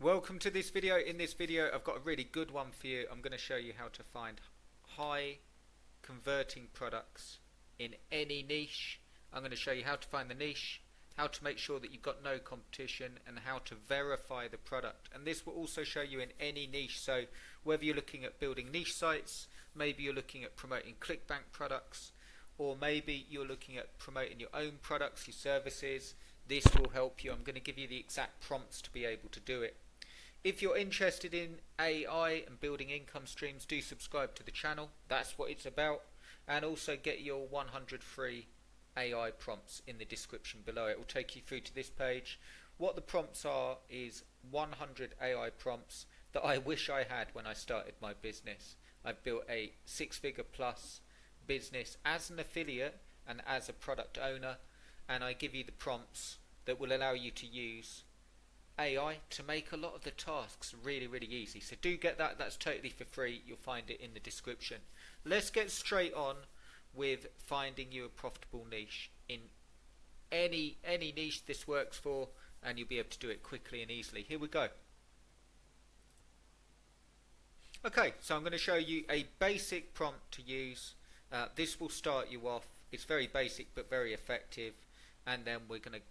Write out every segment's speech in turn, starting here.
Welcome to this video. In this video I've got a really good one for you. I'm going to show you how to find high converting products in any niche. I'm going to show you how to find the niche, how to make sure that you've got no competition, and how to verify the product. And this will also show you in any niche, so whether you're looking at building niche sites, maybe you're looking at promoting ClickBank products, or maybe you're looking at promoting your own products, your services, this will help you. I'm going to give you the exact prompts to be able to do it. If you're interested in AI and building income streams, do subscribe to the channel. That's what it's about. And also get your 100 free AI prompts in the description below. It will take you through to this page. What the prompts are is 100 AI prompts that I wish I had when I started my business. I've built a 6-figure plus business as an affiliate and as a product owner, and I give you the prompts that will allow you to use AI to make a lot of the tasks really easy. So do get that. That's totally for free. You'll find it in the description. Let's get straight on with finding you a profitable niche in any niche this works for, and you'll be able to do it quickly and easily. Here we go. Okay, so I'm going to show you a basic prompt to use. This will start you off. It's very basic but very effective, and then we're going to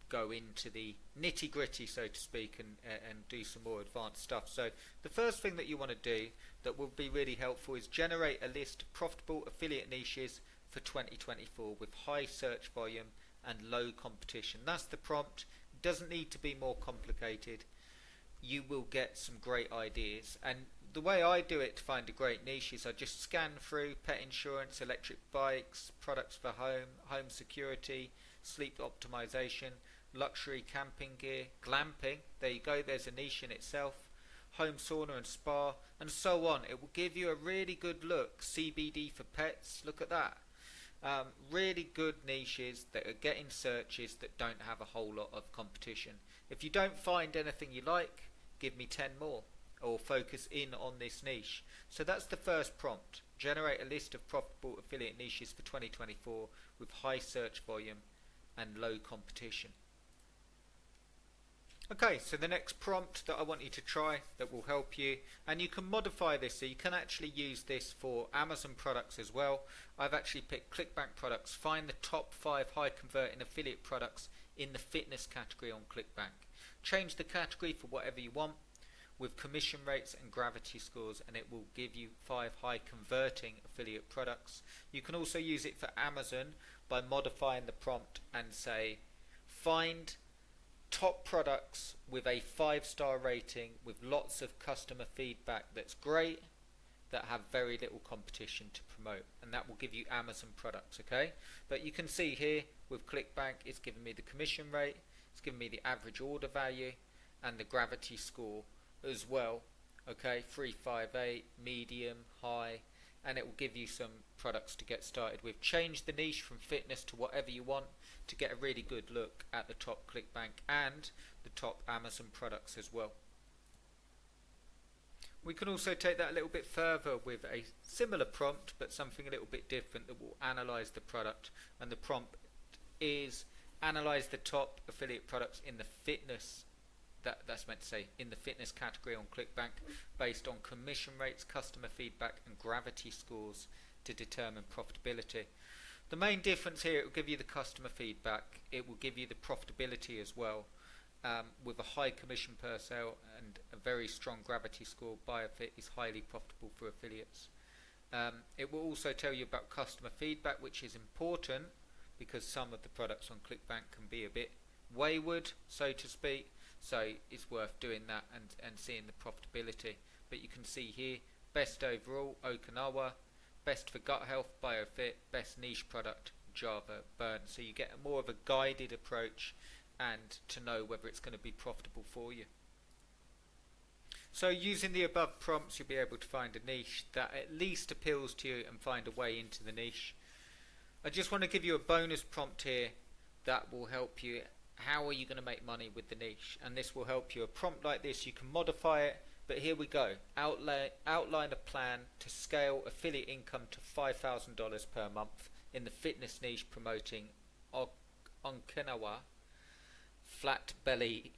go into the nitty gritty, so to speak, and do some more advanced stuff. So the first thing that you want to do that will be really helpful is generate a list of profitable affiliate niches for 2024 with high search volume and low competition. That's the prompt. It doesn't need to be more complicated. You will get some great ideas, and the way I do it to find a great niche is I just scan through pet insurance, electric bikes, products for home security, sleep optimization, luxury camping gear, glamping, there you go, there's a niche in itself, home sauna and spa, and so on. It will give you a really good look. CBD for pets, look at that. Really good niches that are getting searches that don't have a whole lot of competition. If you don't find anything you like, give me 10 more, or focus in on this niche. So that's the first prompt. Generate a list of profitable affiliate niches for 2024 with high search volume and low competition. Okay, so the next prompt that I want you to try that will help you, and you can modify this, so you can actually use this for Amazon products as well. I've actually picked ClickBank products. Find the top 5 high converting affiliate products in the fitness category on ClickBank. Change the category for whatever you want with commission rates and gravity scores, and it will give you 5 high converting affiliate products. You can also use it for Amazon by modifying the prompt and say find top products with a 5-star rating with lots of customer feedback that's great, that have very little competition to promote, and that will give you Amazon products. Okay, but you can see here with ClickBank it's giving me the commission rate, it's giving me the average order value and the gravity score as well. Okay, 358, medium, high, and it will give you some products to get started with. Change the niche from fitness to whatever you want to get a really good look at the top ClickBank and the top Amazon products as well. We can also take that a little bit further with a similar prompt but something a little bit different that will analyze the product, and the prompt is analyze the top affiliate products in the fitness, that's meant to say in the fitness category on ClickBank based on commission rates, customer feedback and gravity scores to determine profitability. The main difference here, it will give you the customer feedback, it will give you the profitability as well, with a high commission per sale and a very strong gravity score. BioFit is highly profitable for affiliates. It will also tell you about customer feedback, which is important because some of the products on ClickBank can be a bit wayward, so to speak, so it's worth doing that and seeing the profitability. But you can see here, best overall, Okinawa, best for gut health, BioFit, best niche product, Java, Burn. So you get more of a guided approach and to know whether it's going to be profitable for you. So using the above prompts, you'll be able to find a niche that at least appeals to you and find a way into the niche. I just want to give you a bonus prompt here that will help you. How are you going to make money with the niche? And this will help you. A prompt like this, you can modify it, but here we go. Outline a plan to scale affiliate income to $5,000 per month in the fitness niche promoting Okinawa flat belly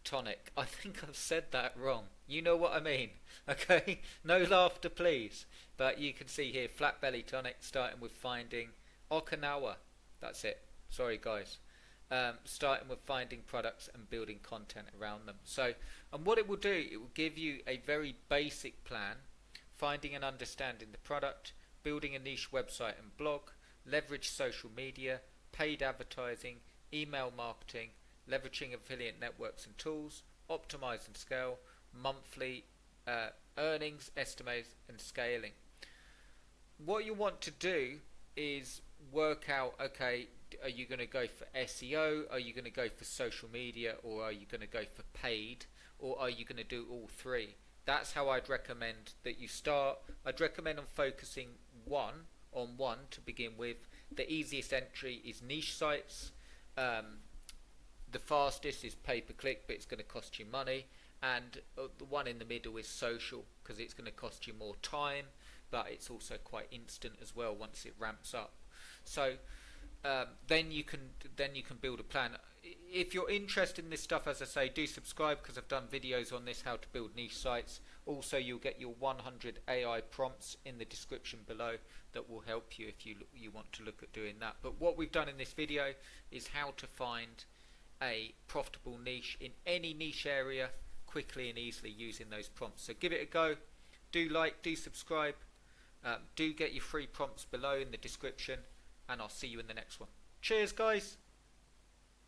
tonic. I think I've said that wrong. You know what I mean. Okay, no laughter please. But you can see here flat belly tonic, starting with finding Okinawa. That's it. Sorry guys. Starting with finding products and building content around them. So, and what it will do, it will give you a very basic plan, finding and understanding the product, building a niche website and blog, leverage social media, paid advertising, email marketing, leveraging affiliate networks and tools, optimize and scale, monthly earnings, estimates and scaling. What you want to do is work out, okay, are you going to go for SEO, are you going to go for social media, or are you going to go for paid, or are you going to do all three? That's how I'd recommend that you start. I'd recommend on focusing on one to begin with. The easiest entry is niche sites. The fastest is pay-per-click, but it's going to cost you money. And the one in the middle is social, because it's going to cost you more time, but it's also quite instant as well once it ramps up. So then you can build a plan. If you're interested in this stuff, as I say, do subscribe, because I've done videos on this, how to build niche sites. Also, you'll get your 100 AI prompts in the description below that will help you if you want to look at doing that. But what we've done in this video is how to find a profitable niche in any niche area quickly and easily using those prompts. So give it a go. Do like, do subscribe, do get your free prompts below in the description, and I'll see you in the next one. Cheers guys.